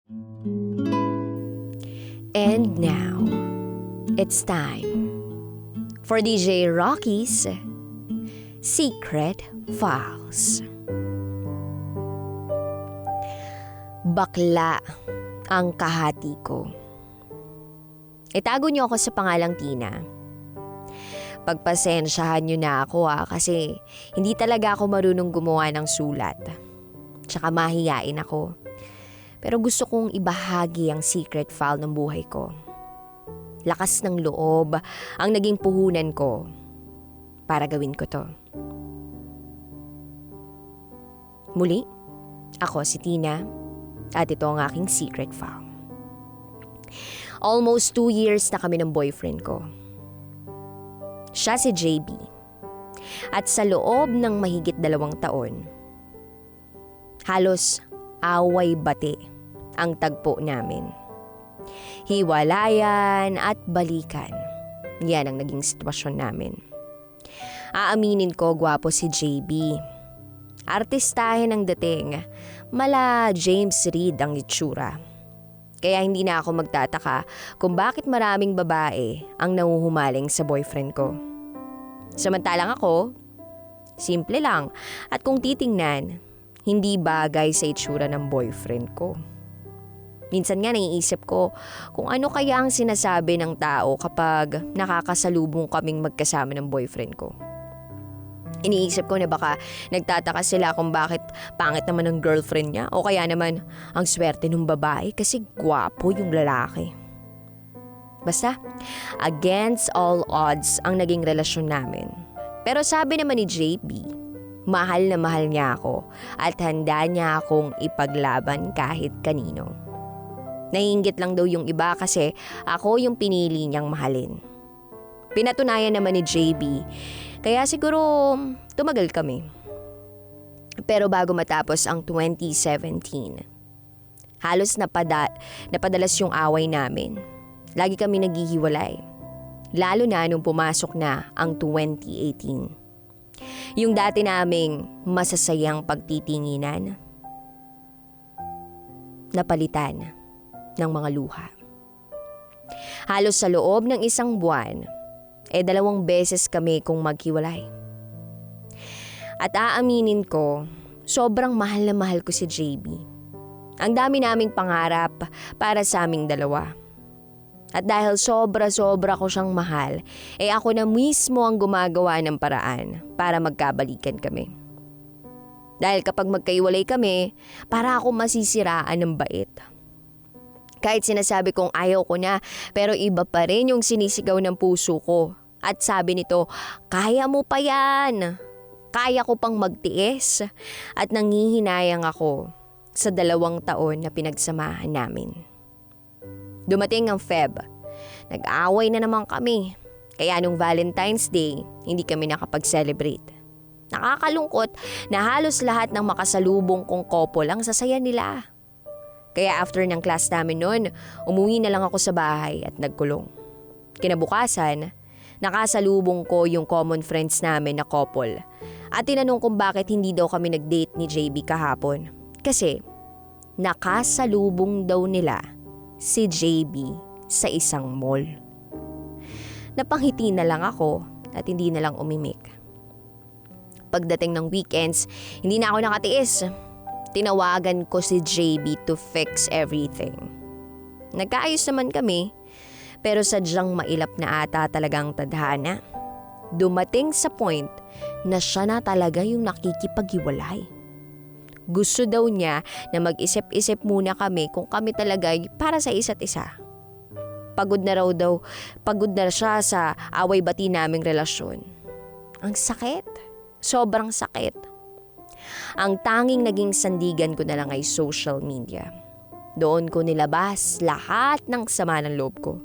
And now, it's time for DJ Rocky's Secret Files. Bakla ang kahati ko. Itago niyo ako sa pangalang Tina. Pagpasensyahan niyo na ako kasi hindi talaga ako marunong gumawa ng sulat. Tsaka mahiyain ako. Pero gusto kong ibahagi ang secret file ng buhay ko. Lakas ng loob ang naging puhunan ko para gawin ko to. Muli, ako si Tina at ito ang aking secret file. Almost 2 years na kami ng boyfriend ko. Siya si JB. At sa loob ng mahigit 2 taon, halos away-bati ang tagpo namin. Hiwalayan at balikan. Yan ang naging sitwasyon namin. Aaminin ko, gwapo si JB. Artistahin ang dating. Mala James Reid ang itsura. Kaya hindi na ako magtataka kung bakit maraming babae ang nanguhumaling sa boyfriend ko. Samantalang ako, simple lang. At kung titingnan, hindi bagay sa itsura ng boyfriend ko. Minsan nga naiisip ko kung ano kaya ang sinasabi ng tao kapag nakakasalubong kaming magkasama ng boyfriend ko. Iniisip ko na baka nagtataka sila kung bakit pangit naman ng girlfriend niya o kaya naman ang swerte ng babae kasi gwapo yung lalaki. Basta, against all odds ang naging relasyon namin. Pero sabi naman ni JB, mahal na mahal niya ako at handa niya akong ipaglaban kahit kanino. Naiinggit lang daw yung iba kasi ako yung pinili niyang mahalin. Pinatunayan naman ni JB, kaya siguro tumagal kami. Pero bago matapos ang 2017, halos napadalas yung away namin. Lagi kami naghihiwalay. Lalo na nung pumasok na ang 2018. Yung dati naming masasayang pagtitinginan, napalitan ng mga luha. Halos sa loob ng 1 buwan, 2 beses kami kung maghiwalay. At aaminin ko, sobrang mahal na mahal ko si JB. Ang dami naming pangarap para sa aming dalawa. At dahil sobra-sobra ko siyang mahal, ako na mismo ang gumagawa ng paraan para magkabalikan kami. Dahil kapag magkaiwalay kami, para ako masisiraan ng bait. Kahit sinasabi kong ayaw ko na, pero iba pa rin yung sinisigaw ng puso ko. At sabi nito, kaya mo pa yan. Kaya ko pang magtiis. At nangihinayang ako sa 2 taon na pinagsamahan namin. Dumating ang Feb. Nag-away na naman kami. Kaya nung Valentine's Day, hindi kami nakapag-celebrate. Nakakalungkot na halos lahat ng makasalubong kong couple ang sasaya nila. Kaya after ng class namin noon, umuwi na lang ako sa bahay at nagkulong. Kinabukasan, nakasalubong ko yung common friends namin na couple. At tinanong kung bakit hindi daw kami nag-date ni JB kahapon. Kasi nakasalubong daw nila si JB sa isang mall. Napanghiti na lang ako at hindi na lang umimik. Pagdating ng weekends, hindi na ako nakatiis. Tinawagan ko si JB to fix everything. Nagkaayos naman kami, pero sadyang mailap na ata talagang tadhana. Dumating sa point na siya na talaga yung nakikipaghiwalay. Gusto daw niya na mag-isip-isip muna kami kung kami talaga para sa isa't isa. Pagod na siya sa away-bati naming relasyon. Ang sakit, sobrang sakit. Ang tanging naging sandigan ko na lang ay social media. Doon ko nilabas lahat ng sama ng loob ko.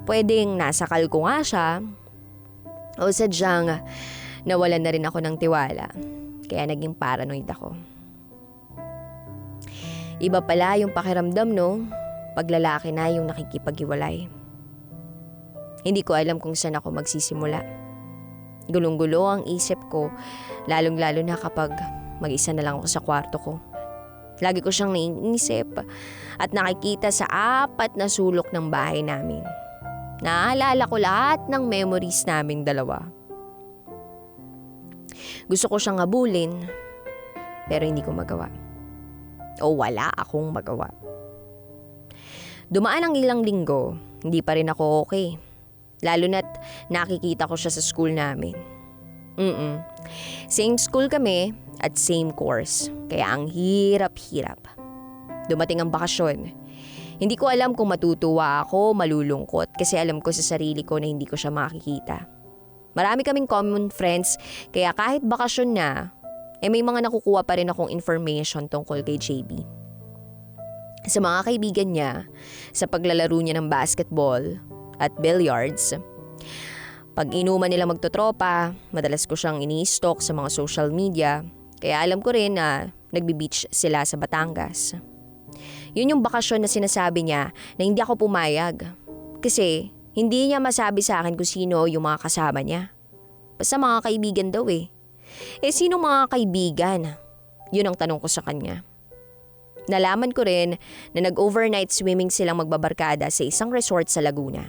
Pwedeng nasakal ko nga siya o sadyang nawalan na rin ako ng tiwala. Kaya naging paranoid ako. Iba pala yung pakiramdam, no? Pag lalaki na yung nakikipaghiwalay. Hindi ko alam kung saan ako magsisimula. Gulong-gulo ang isip ko, lalong-lalo na kapag mag-isa na lang ako sa kwarto ko. Lagi ko siyang naiisip at nakikita sa apat na sulok ng bahay namin. Naalala ko lahat ng memories naming dalawa. Gusto ko siyang habulin, pero hindi ko magawa. O wala akong magawa. Dumaan ang ilang linggo, hindi pa rin ako okay. Lalo na't nakikita ko siya sa school namin. Same school kami at same course, kaya ang hirap-hirap. Dumating ang bakasyon. Hindi ko alam kung matutuwa ako, malulungkot kasi alam ko sa sarili ko na hindi ko siya makikita. Marami kaming common friends kaya kahit bakasyon na, may mga nakukuha pa rin akong information tungkol kay JB. Sa mga kaibigan niya, sa paglalaro niya ng basketball at billiards, pag inuman nila magtotropa, madalas ko siyang ini-stalk sa mga social media kaya alam ko rin na nagbi-beach sila sa Batangas. Yun yung bakasyon na sinasabi niya na hindi ako pumayag. Kasi hindi niya masabi sa akin kung sino yung mga kasama niya. Basta mga kaibigan daw eh. Sino mga kaibigan? Yun ang tanong ko sa kanya. Nalaman ko rin na nag-overnight swimming silang magbabarkada sa isang resort sa Laguna.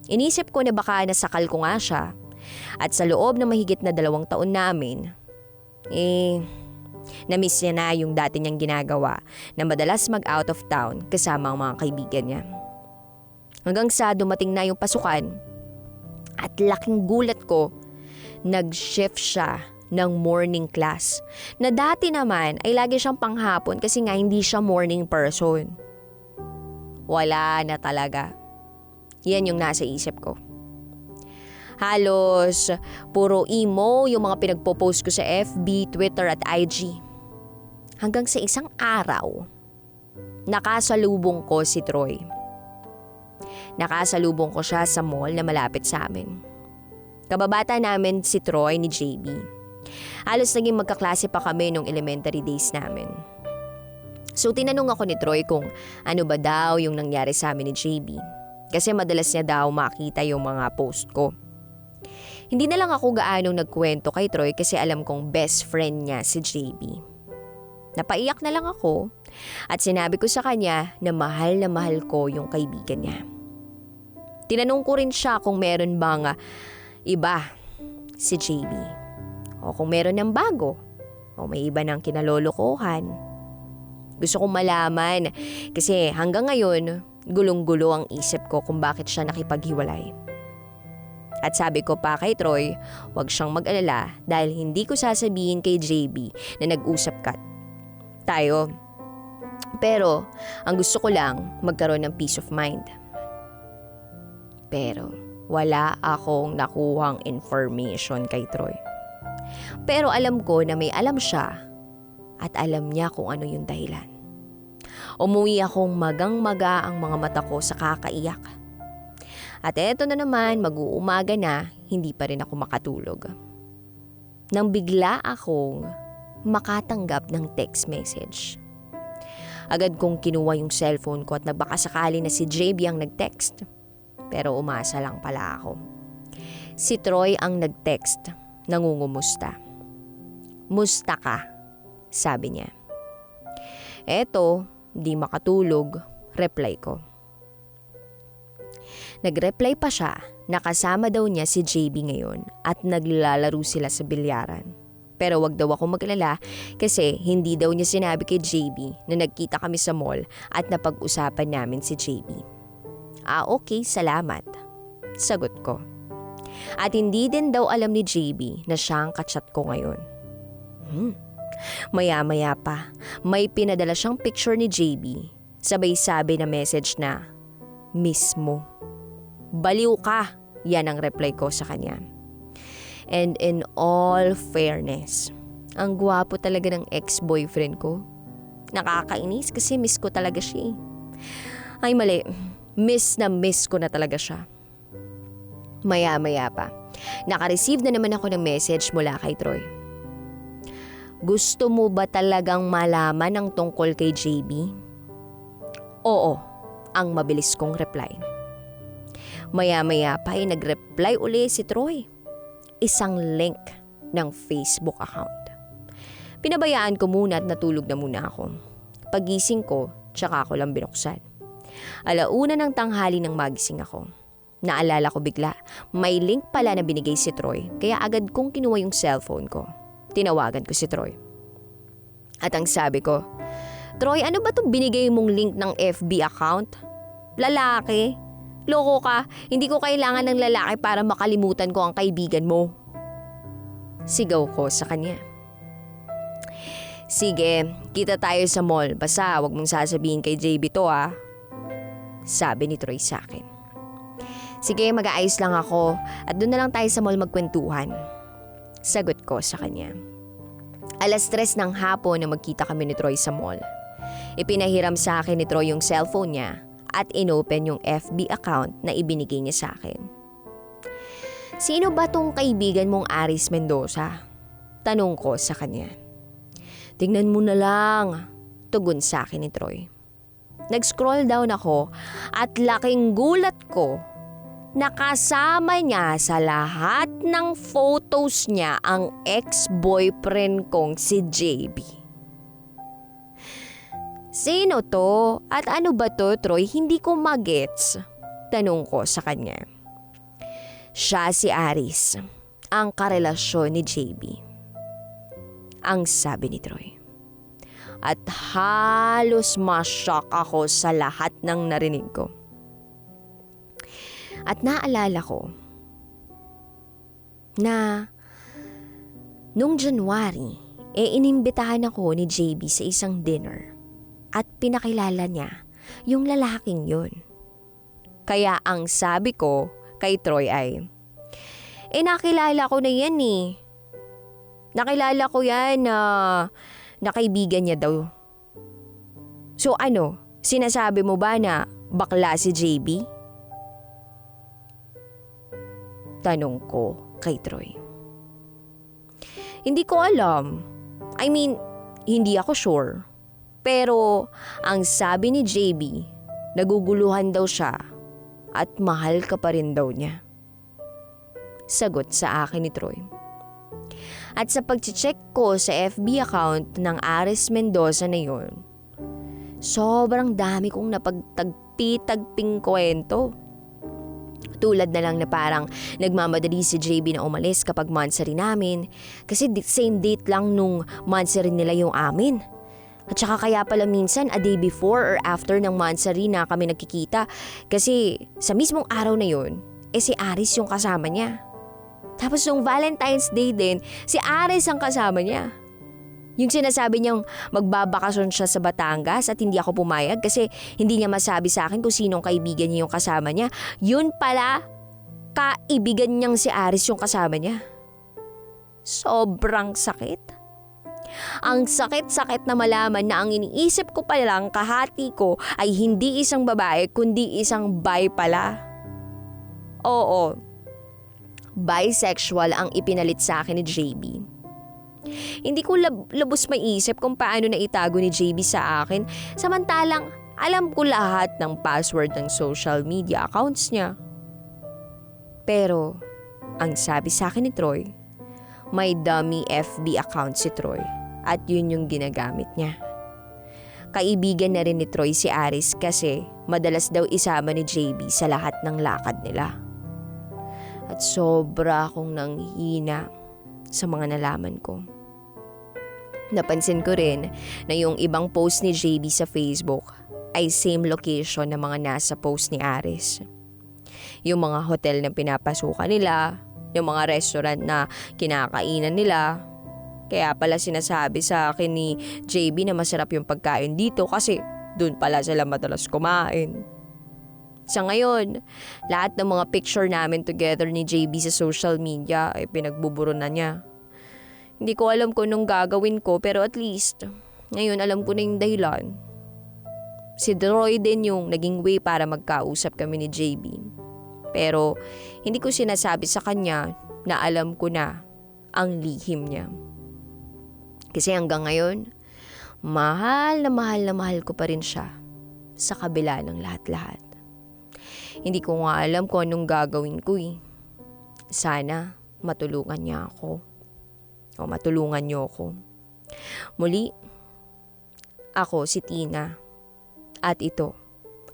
Inisip ko na baka nasakal ko nga siya. At sa loob ng mahigit na 2 taon namin, na-miss niya na yung dati niyang ginagawa na madalas mag-out of town kasama ang mga kaibigan niya. Hanggang sa dumating na yung pasukan at laking gulat ko, nag-shift siya ng morning class na dati naman ay lagi siyang panghapon kasi nga hindi siya morning person. Wala na talaga. Yan yung nasa isip ko. Halos puro emo yung mga pinagpo-post ko sa FB, Twitter at IG. Hanggang sa isang araw, nakasalubong ko si Troy. Nakasalubong ko siya sa mall na malapit sa amin. Kababata namin si Troy ni JB. Halos naging magkaklase pa kami nung elementary days namin. So tinanong ako ni Troy kung ano ba daw yung nangyari sa amin ni JB. Kasi madalas niya daw makita yung mga post ko. Hindi na lang ako gaanong nagkwento kay Troy kasi alam kong best friend niya si JB. Napaiyak na lang ako at sinabi ko sa kanya na mahal ko yung kaibigan niya. Tinanong ko rin siya kung meron bang iba si JB o kung meron ng bago o may iba ng kinalolokohan. Gusto kong malaman kasi hanggang ngayon gulong-gulo ang isip ko kung bakit siya nakipaghiwalay. At sabi ko pa kay Troy, huwag siyang mag-alala dahil hindi ko sasabihin kay JB na nag-usap tayo. Pero ang gusto ko lang magkaroon ng peace of mind. Pero wala akong nakuhang information kay Troy. Pero alam ko na may alam siya at alam niya kung ano yung dahilan. Umuwi akong magang-maga ang mga mata ko sa kakaiyak. At eto na naman, mag-uumaga na, hindi pa rin ako makatulog. Nang bigla akong makatanggap ng text message. Agad kong kinuha yung cellphone ko at nagbaka sakali na si JB ang nag-text. Pero umasa lang pala ako. Si Troy ang nag-text, nangungumusta. Musta ka? Sabi niya. Eto, di makatulog, reply ko. Nag-reply pa siya na kasama daw niya si JB ngayon at naglalaro sila sa bilyaran. Pero wag daw ako mag-alala kasi hindi daw niya sinabi kay JB na nagkita kami sa mall at napag-usapan namin si JB. Okay, salamat. Sagot ko. At hindi din daw alam ni JB na siya ang kachat ko ngayon. Maya-maya pa, may pinadala siyang picture ni JB. Sabay sabi na message na, miss mo. Baliw ka, yan ang reply ko sa kanya. And in all fairness, ang gwapo talaga ng ex-boyfriend ko. Nakakainis kasi miss ko talaga siya. Ay mali, miss ko na talaga siya. Maya-maya pa, naka-receive na naman ako ng message mula kay Troy. Gusto mo ba talagang malaman ang tungkol kay JB? Oo, ang mabilis kong reply. Maya-maya pa ay nag-reply uli si Troy. Isang link ng Facebook account. Pinabayaan ko muna at natulog na muna ako. Pagising ko, tsaka ako lang binuksan. 1:00 ng tanghali nang magising ako. Naalala ko bigla, may link pala na binigay si Troy, kaya agad kong kinuha yung cellphone ko. Tinawagan ko si Troy. At ang sabi ko, Troy, ano ba itong binigay mong link ng FB account? Lalaki? Loko ka, hindi ko kailangan ng lalaki para makalimutan ko ang kaibigan mo. Sigaw ko sa kanya. Sige, kita tayo sa mall, basta wag mong sasabihin kay JB to ha. Sabi ni Troy sa akin. Sige, mag-aayos lang ako at doon na lang tayo sa mall magkwentuhan. Sagot ko sa kanya. 3:00 ng hapon na magkita kami ni Troy sa mall. Ipinahiram sa akin ni Troy yung cellphone niya at inopen yung FB account na ibinigay niya sa akin. Sino ba tong kaibigan mong Aris Mendoza? Tanong ko sa kanya. Tingnan mo na lang, tugon sa akin ni Troy. Nag-scroll down ako at laking gulat ko. Nakasama niya sa lahat ng photos niya ang ex-boyfriend kong si JB. Sino to? At ano ba to, Troy? Hindi ko magets. Tanong ko sa kanya. Siya si Aris, ang karelasyon ni JB. Ang sabi ni Troy. At halos ma-shock ako sa lahat ng narinig ko. At naalala ko na nung January, inimbitahan ako ni JB sa isang dinner at pinakilala niya yung lalaking yun. Kaya ang sabi ko kay Troy ay, nakilala ko na yan eh. Nakilala ko yan na kaibigan niya daw. So ano, sinasabi mo ba na bakla si JB? Tanong ko kay Troy. Hindi ko alam. I mean, hindi ako sure. Pero ang sabi ni JB, naguguluhan daw siya at mahal ka pa rin daw niya. Sagot sa akin ni Troy. At sa pag-check ko sa FB account ng Aris Mendoza na yun, sobrang dami kong napagtagpi-tagping kwento. Tulad na lang na parang nagmamadali si JB na umalis kapag monthsary namin kasi same date lang nung monthsary nila yung amin. At saka kaya pala minsan a day before or after ng monthsary na kami nagkikita kasi sa mismong araw na yun, si Aris yung kasama niya. Tapos nung Valentine's Day din, si Aris ang kasama niya. Yung sinasabi niyang magbabakasyon siya sa Batangas at hindi ako pumayag kasi hindi niya masabi sa akin kung sinong kaibigan niya yung kasama niya. Yun pala, kaibigan niyang si Aris yung kasama niya. Sobrang sakit. Ang sakit-sakit na malaman na ang iniisip ko pa lang kahati ko ay hindi isang babae kundi isang bi pala. Oo, bisexual ang ipinalit sa akin ni JB. Hindi ko labos maisip kung paano na itago ni JB sa akin samantalang alam ko lahat ng password ng social media accounts niya. Pero ang sabi sa akin ni Troy, may dummy FB account si Troy at yun yung ginagamit niya. Kaibigan na rin ni Troy si Aris kasi madalas daw isama ni JB sa lahat ng lakad nila. At sobra akong nanghina sa mga nalaman ko. Napansin ko rin na yung ibang post ni JB sa Facebook ay same location na mga nasa post ni Aris. Yung mga hotel na pinapasukan nila, yung mga restaurant na kinakainan nila. Kaya pala sinasabi sa akin ni JB na masarap yung pagkain dito kasi doon pala sila madalas kumain. Sa ngayon, lahat ng mga picture namin together ni JB sa social media ay pinagbuburo na niya. Hindi ko alam kung anong gagawin ko pero at least ngayon alam ko na yung dahilan. Si Troy din yung naging way para magkausap kami ni JB. Pero hindi ko sinasabi sa kanya na alam ko na ang lihim niya. Kasi hanggang ngayon, mahal na mahal ko pa rin siya sa kabila ng lahat-lahat. Hindi ko nga alam kung anong gagawin ko eh. Sana matulungan niya ako. O matulungan niyo ako. Muli, Ako si Tina. At ito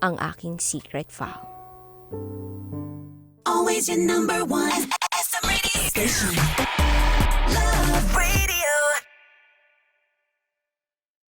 ang aking secret file. Always your number one. SM Radio Station.